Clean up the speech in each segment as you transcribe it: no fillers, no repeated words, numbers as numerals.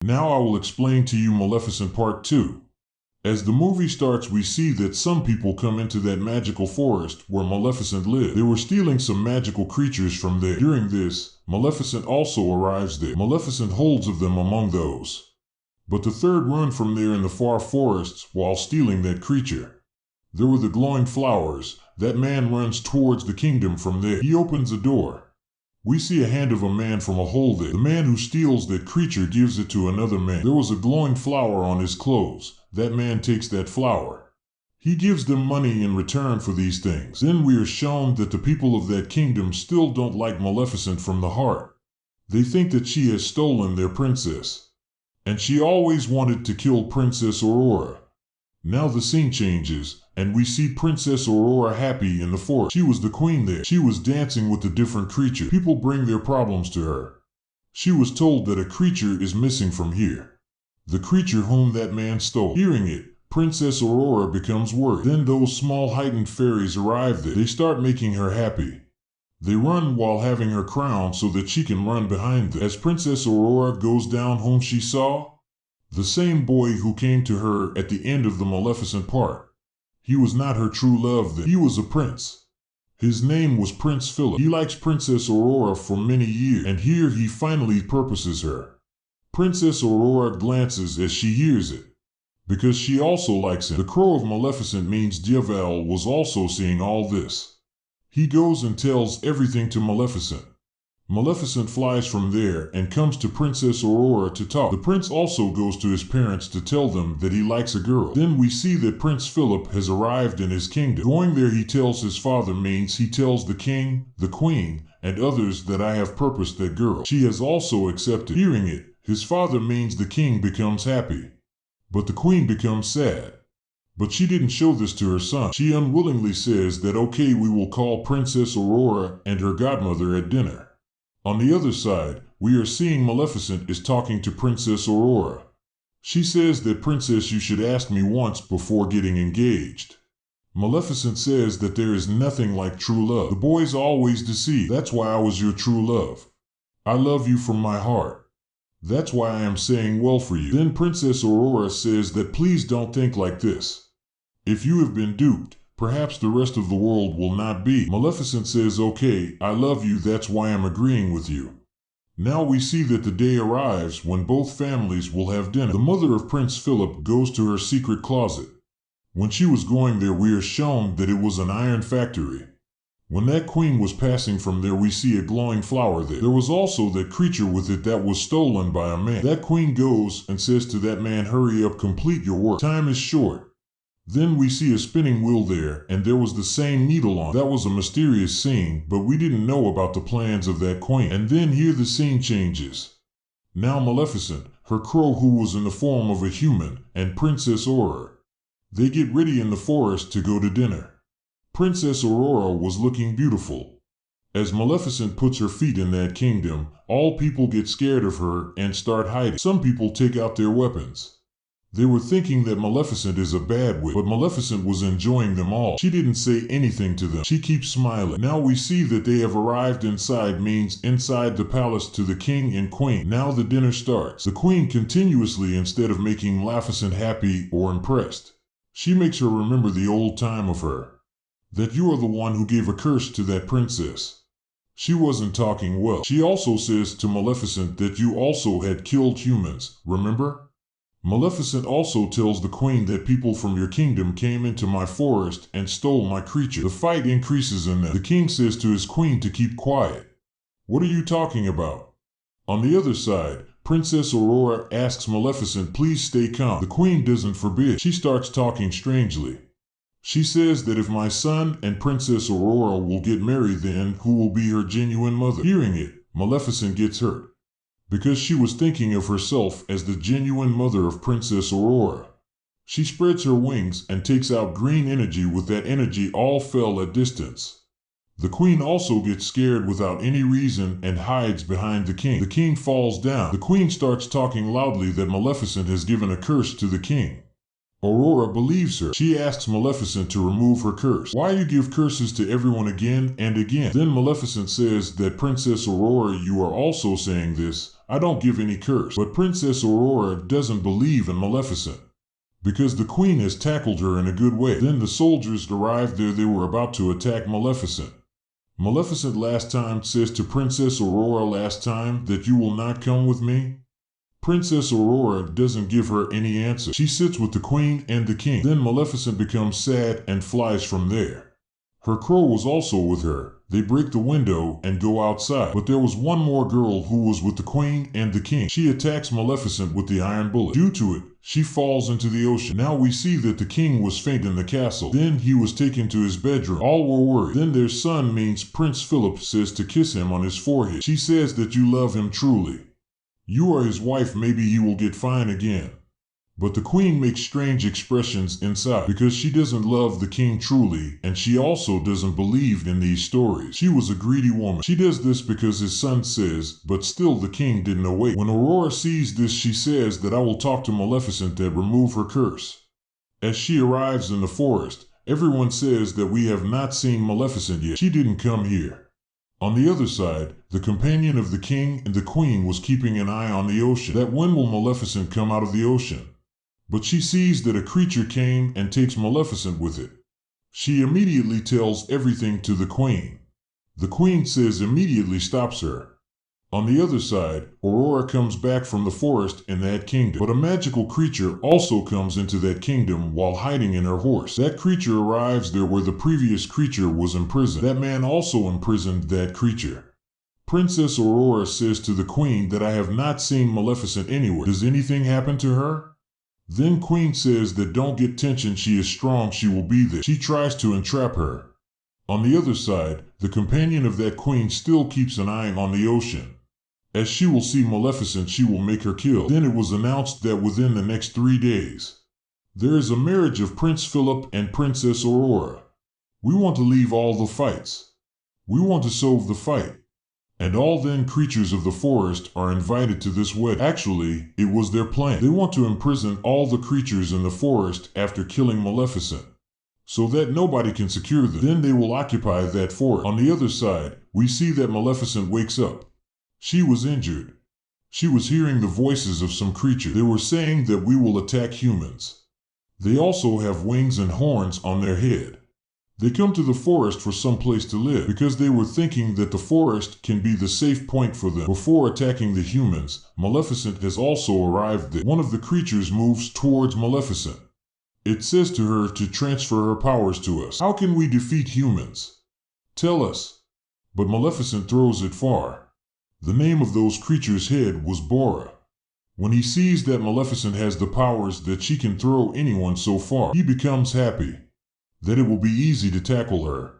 Now I will explain to you Maleficent Part 2. As the movie starts, we see that some people come into that magical forest where Maleficent lived. They were stealing some magical creatures from there. During this, Maleficent also arrives there. Maleficent holds of them among those. But the third run from there in the far forests while stealing that creature. There were the glowing flowers. That man runs towards the kingdom from there. He opens a door. We see a hand of a man from a hole there. The man who steals that creature gives it to another man. There was a glowing flower on his clothes. That man takes that flower. He gives them money in return for these things. Then we are shown that the people of that kingdom still don't like Maleficent from the heart. They think that she has stolen their princess. And she always wanted to kill Princess Aurora. Now the scene changes, and we see Princess Aurora happy in the forest. She was the queen there. She was dancing with the different creatures. People bring their problems to her. She was told that a creature is missing from here. The creature whom that man stole. Hearing it, Princess Aurora becomes worried. Then those small heightened fairies arrive there. They start making her happy. They run while having her crowned so that she can run behind them. As Princess Aurora goes down, whom she saw? The same boy who came to her at the end of the Maleficent part. He was not her true love then. He was a prince. His name was Prince Philip. He likes Princess Aurora for many years, and here he finally purposes her. Princess Aurora glances as she hears it, because she also likes him. The crow of Maleficent means Dieval was also seeing all this. He goes and tells everything to Maleficent. Maleficent flies from there and comes to Princess Aurora to talk. The prince also goes to his parents to tell them that he likes a girl. Then we see that Prince Philip has arrived in his kingdom. Going there, he tells his father means he tells the king, the queen, and others that I have purposed that girl. She has also accepted. Hearing it, his father means the king becomes happy. But the queen becomes sad. But she didn't show this to her son. She unwillingly says that okay, we will call Princess Aurora and her godmother at dinner. On the other side, we are seeing Maleficent is talking to Princess Aurora. She says that Princess, you should ask me once before getting engaged. Maleficent says that there is nothing like true love. The boys always deceive. That's why I was your true love. I love you from my heart. That's why I am saying well for you. Then Princess Aurora says that please don't think like this. If you have been duped, perhaps the rest of the world will not be. Maleficent says, okay, I love you, that's why I'm agreeing with you. Now we see that the day arrives when both families will have dinner. The mother of Prince Philip goes to her secret closet. When she was going there, we are shown that it was an iron factory. When that queen was passing from there, we see a glowing flower there. There was also that creature with it that was stolen by a man. That queen goes and says to that man, hurry up, complete your work. Time is short. Then we see a spinning wheel there, and there was the same needle on. That was a mysterious scene, but we didn't know about the plans of that queen. And then here the scene changes. Now Maleficent, her crow who was in the form of a human, and Princess Aurora. They get ready in the forest to go to dinner. Princess Aurora was looking beautiful. As Maleficent puts her feet in that kingdom, all people get scared of her and start hiding. Some people take out their weapons. They were thinking that Maleficent is a bad witch, but Maleficent was enjoying them all. She didn't say anything to them. She keeps smiling. Now we see that they have arrived inside, means inside the palace to the king and queen. Now the dinner starts. The queen continuously, instead of making Maleficent happy or impressed, she makes her remember the old time of her. That you are the one who gave a curse to that princess. She wasn't talking well. She also says to Maleficent that you also had killed humans, remember? Maleficent also tells the queen that people from your kingdom came into my forest and stole my creature. The fight increases in them. The king says to his queen to keep quiet. What are you talking about? On the other side, Princess Aurora asks Maleficent, please stay calm. The queen doesn't forbid. She starts talking strangely. She says that if my son and Princess Aurora will get married, then who will be her genuine mother? Hearing it, Maleficent gets hurt, because she was thinking of herself as the genuine mother of Princess Aurora. She spreads her wings and takes out green energy. With that energy, all fell at distance. The queen also gets scared without any reason and hides behind the king. The king falls down. The queen starts talking loudly that Maleficent has given a curse to the king. Aurora believes her. She asks Maleficent to remove her curse. Why you give curses to everyone again and again? Then Maleficent says that Princess Aurora, you are also saying this. I don't give any curse. But Princess Aurora doesn't believe in Maleficent, because the queen has tackled her in a good way. Then the soldiers arrived there. They were about to attack Maleficent. Maleficent last time says to Princess Aurora last time that you will not come with me. Princess Aurora doesn't give her any answer. She sits with the queen and the king. Then Maleficent becomes sad and flies from there. Her crow was also with her. They break the window and go outside. But there was one more girl who was with the queen and the king. She attacks Maleficent with the iron bullet. Due to it, she falls into the ocean. Now we see that the king was faint in the castle. Then he was taken to his bedroom. All were worried. Then their son, means Prince Philip, says to kiss him on his forehead. She says that you love him truly. You are his wife, maybe he will get fine again. But the queen makes strange expressions inside because she doesn't love the king truly, and she also doesn't believe in these stories. She was a greedy woman. She does this because his son says, but still the king didn't awake. When Aurora sees this, she says that I will talk to Maleficent to remove her curse. As she arrives in the forest, everyone says that we have not seen Maleficent yet. She didn't come here. On the other side, the companion of the king and the queen was keeping an eye on the ocean. That when will Maleficent come out of the ocean? But she sees that a creature came and takes Maleficent with it. She immediately tells everything to the queen. The queen says immediately stops her. On the other side, Aurora comes back from the forest in that kingdom. But a magical creature also comes into that kingdom while hiding in her horse. That creature arrives there where the previous creature was imprisoned. That man also imprisoned that creature. Princess Aurora says to the queen that I have not seen Maleficent anywhere. Does anything happen to her? Then Queen says that don't get tension, she is strong, she will be there. She tries to entrap her. On the other side, the companion of that queen still keeps an eye on the ocean. As she will see Maleficent, she will make her kill. Then it was announced that within the next 3 days, there is a marriage of Prince Philip and Princess Aurora. We want to leave all the fights. We want to solve the fight. And all then creatures of the forest are invited to this wedding. Actually, it was their plan. They want to imprison all the creatures in the forest after killing Maleficent, so that nobody can secure them. Then they will occupy that forest. On the other side, we see that Maleficent wakes up. She was injured. She was hearing the voices of some creature. They were saying that we will attack humans. They also have wings and horns on their head. They come to the forest for some place to live because they were thinking that the forest can be the safe point for them. Before attacking the humans, Maleficent has also arrived there. One of the creatures moves towards Maleficent. It says to her to transfer her powers to us. How can we defeat humans? Tell us. But Maleficent throws it far. The name of those creatures' head was Bora. When he sees that Maleficent has the powers that she can throw anyone so far, he becomes happy that it will be easy to tackle her.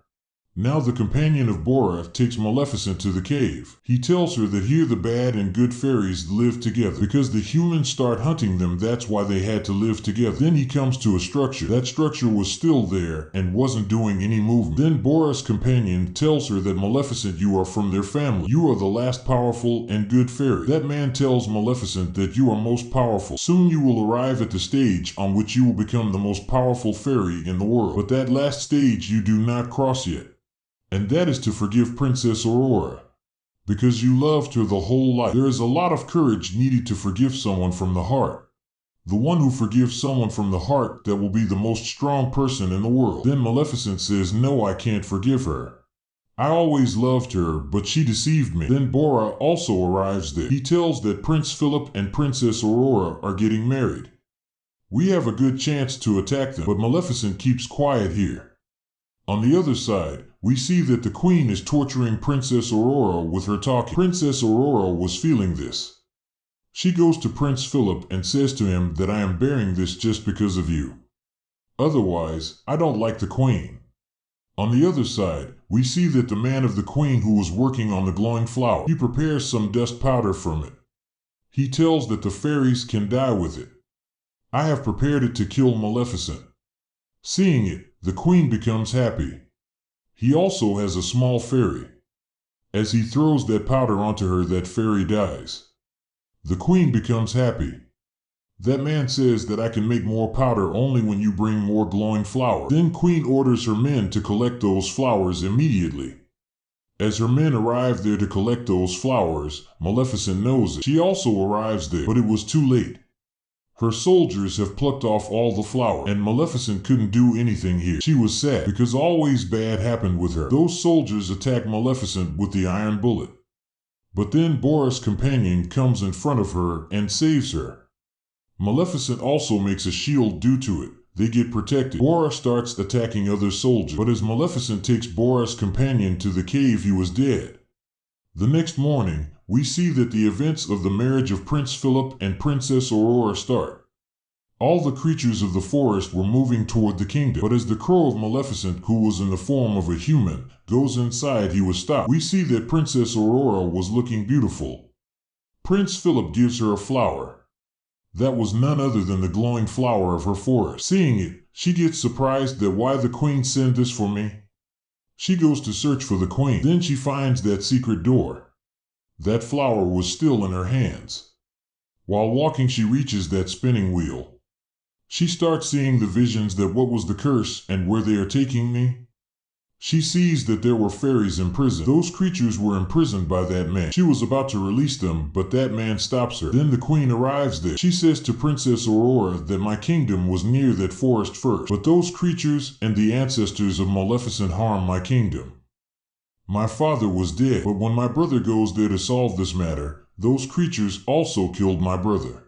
Now the companion of Bora takes Maleficent to the cave. He tells her that here the bad and good fairies live together. Because the humans start hunting them, that's why they had to live together. Then he comes to a structure. That structure was still there and wasn't doing any movement. Then Bora's companion tells her that Maleficent, you are from their family. You are the last powerful and good fairy. That man tells Maleficent that you are most powerful. Soon you will arrive at the stage on which you will become the most powerful fairy in the world. But that last stage you do not cross yet. And that is to forgive Princess Aurora. Because you loved her the whole life. There is a lot of courage needed to forgive someone from the heart. The one who forgives someone from the heart, that will be the most strong person in the world. Then Maleficent says, no, I can't forgive her. I always loved her, but she deceived me. Then Bora also arrives there. He tells that Prince Philip and Princess Aurora are getting married. We have a good chance to attack them, but Maleficent keeps quiet here. On the other side, we see that the queen is torturing Princess Aurora with her talking. Princess Aurora was feeling this. She goes to Prince Philip and says to him that I am bearing this just because of you. Otherwise, I don't like the queen. On the other side, we see that the man of the queen who was working on the glowing flower, he prepares some dust powder from it. He tells that the fairies can die with it. I have prepared it to kill Maleficent. Seeing it, the queen becomes happy. He also has a small fairy. As he throws that powder onto her, that fairy dies. The queen becomes happy. That man says that I can make more powder only when you bring more glowing flower. Then Queen orders her men to collect those flowers immediately. As her men arrive there to collect those flowers, Maleficent knows it. She also arrives there, but it was too late. Her soldiers have plucked off all the flowers, and Maleficent couldn't do anything here. She was sad, because always bad happened with her. Those soldiers attack Maleficent with the iron bullet. But then Bora's companion comes in front of her and saves her. Maleficent also makes a shield due to it. They get protected. Bora starts attacking other soldiers, but as Maleficent takes Bora's companion to the cave, he was dead. The next morning, we see that the events of the marriage of Prince Philip and Princess Aurora start. All the creatures of the forest were moving toward the kingdom, but as the crow of Maleficent, who was in the form of a human, goes inside, he was stopped. We see that Princess Aurora was looking beautiful. Prince Philip gives her a flower. That was none other than the glowing flower of her forest. Seeing it, she gets surprised that why the queen sent this for me. She goes to search for the queen. Then she finds that secret door. That flower was still in her hands. While walking, she reaches that spinning wheel. She starts seeing the visions that what was the curse and where they are taking me. She sees that there were fairies in prison. Those creatures were imprisoned by that man. She was about to release them, but that man stops her. Then the queen arrives there. She says to Princess Aurora that my kingdom was near that forest first, but those creatures and the ancestors of Maleficent harmed my kingdom. My father was dead, but when my brother goes there to solve this matter, those creatures also killed my brother.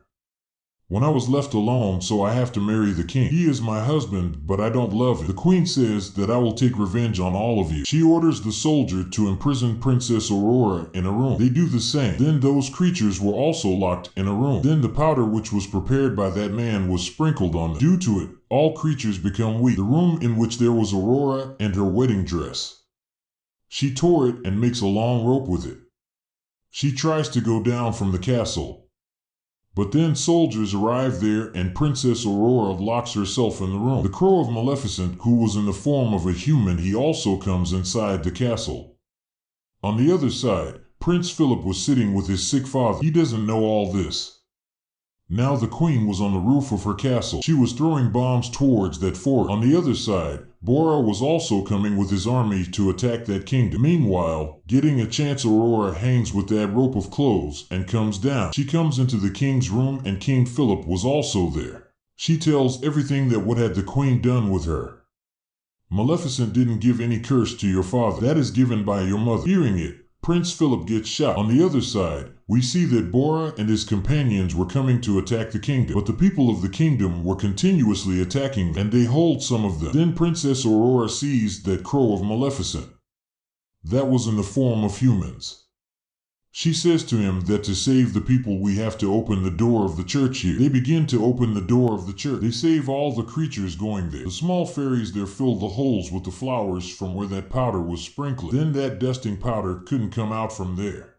When I was left alone, so I have to marry the king. He is my husband, but I don't love him. The queen says that I will take revenge on all of you. She orders the soldier to imprison Princess Aurora in a room. They do the same. Then those creatures were also locked in a room. Then the powder which was prepared by that man was sprinkled on them. Due to it, all creatures become weak. The room in which there was Aurora and her wedding dress. She tore it and makes a long rope with it. She tries to go down from the castle. But then soldiers arrive there and Princess Aurora locks herself in the room. The crow of Maleficent, who was in the form of a human, he also comes inside the castle. On the other side, Prince Philip was sitting with his sick father. He doesn't know all this. Now the queen was on the roof of her castle. She was throwing bombs towards that fort. On the other side, Bora was also coming with his army to attack that kingdom. Meanwhile, getting a chance, Aurora hangs with that rope of clothes and comes down. She comes into the king's room and King Philip was also there. She tells everything that what had the queen done with her. Maleficent didn't give any curse to your father. That is given by your mother. Hearing it, Prince Philip gets shot. On the other side, we see that Bora and his companions were coming to attack the kingdom, but the people of the kingdom were continuously attacking them, and they hold some of them. Then Princess Aurora sees that crow of Maleficent. That was in the form of humans. She says to him that to save the people we have to open the door of the church here. They begin to open the door of the church. They save all the creatures going there. The small fairies there fill the holes with the flowers from where that powder was sprinkled. Then that dusting powder couldn't come out from there.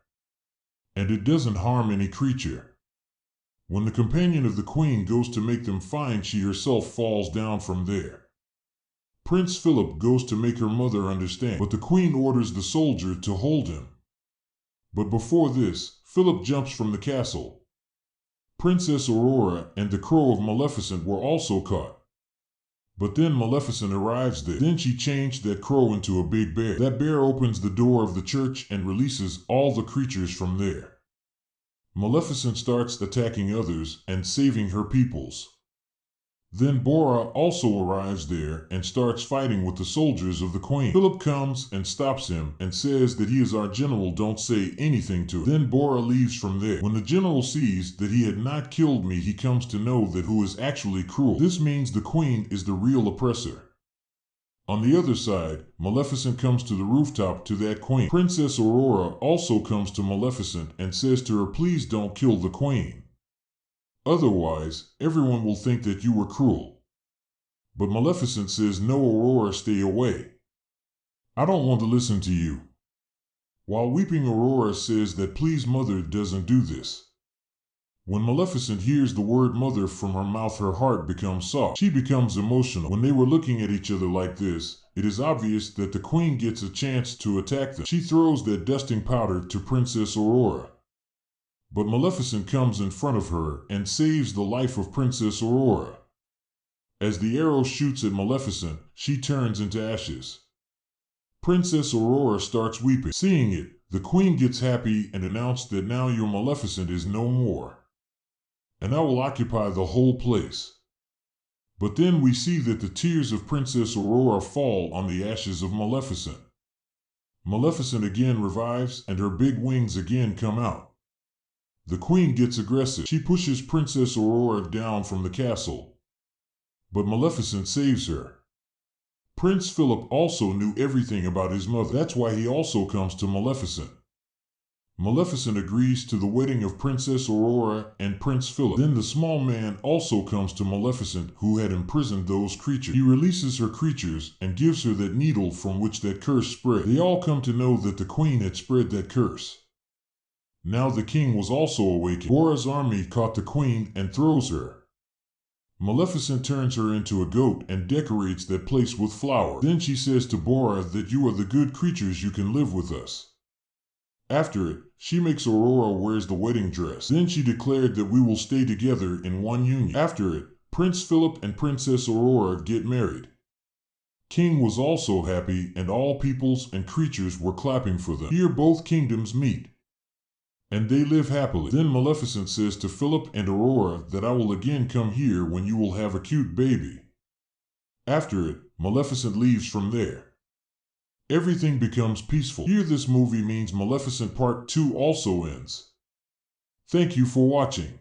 And it doesn't harm any creature. When the companion of the queen goes to make them fine, she herself falls down from there. Prince Philip goes to make her mother understand, but the queen orders the soldier to hold him. But before this, Philip jumps from the castle. Princess Aurora and the crow of Maleficent were also caught. But then Maleficent arrives there. Then she changed that crow into a big bear. That bear opens the door of the church and releases all the creatures from there. Maleficent starts attacking others and saving her peoples. Then Bora also arrives there and starts fighting with the soldiers of the queen. Philip comes and stops him and says that he is our general, don't say anything to him. Then Bora leaves from there. When the general sees that he had not killed me, he comes to know that who is actually cruel. This means the queen is the real oppressor. On the other side, Maleficent comes to the rooftop to that queen. Princess Aurora also comes to Maleficent and says to her, please don't kill the queen. Otherwise, everyone will think that you were cruel. But Maleficent says, no, Aurora, stay away. I don't want to listen to you. While weeping, Aurora says that please, mother, doesn't do this. When Maleficent hears the word mother from her mouth, her heart becomes soft. She becomes emotional. When they were looking at each other like this, it is obvious that the queen gets a chance to attack them. She throws that dusting powder to Princess Aurora. But Maleficent comes in front of her and saves the life of Princess Aurora. As the arrow shoots at Maleficent, she turns into ashes. Princess Aurora starts weeping. Seeing it, the queen gets happy and announced that now your Maleficent is no more, and I will occupy the whole place. But then we see that the tears of Princess Aurora fall on the ashes of Maleficent. Maleficent again revives and her big wings again come out. The queen gets aggressive. She pushes Princess Aurora down from the castle, but Maleficent saves her. Prince Philip also knew everything about his mother. That's why he also comes to Maleficent. Maleficent agrees to the wedding of Princess Aurora and Prince Philip. Then the small man also comes to Maleficent, who had imprisoned those creatures. He releases her creatures and gives her that needle from which that curse spread. They all come to know that the queen had spread that curse. Now the king was also awakened. Bora's army caught the queen and throws her. Maleficent turns her into a goat and decorates that place with flowers. Then she says to Bora that you are the good creatures, you can live with us. After it, she makes Aurora wears the wedding dress. Then she declared that we will stay together in one union. After it, Prince Philip and Princess Aurora get married. King was also happy and all peoples and creatures were clapping for them. Here both kingdoms meet, and they live happily. Then Maleficent says to Philip and Aurora that I will again come here when you will have a cute baby. After it, Maleficent leaves from there. Everything becomes peaceful. Here this movie means Maleficent Part 2 also ends. Thank you for watching.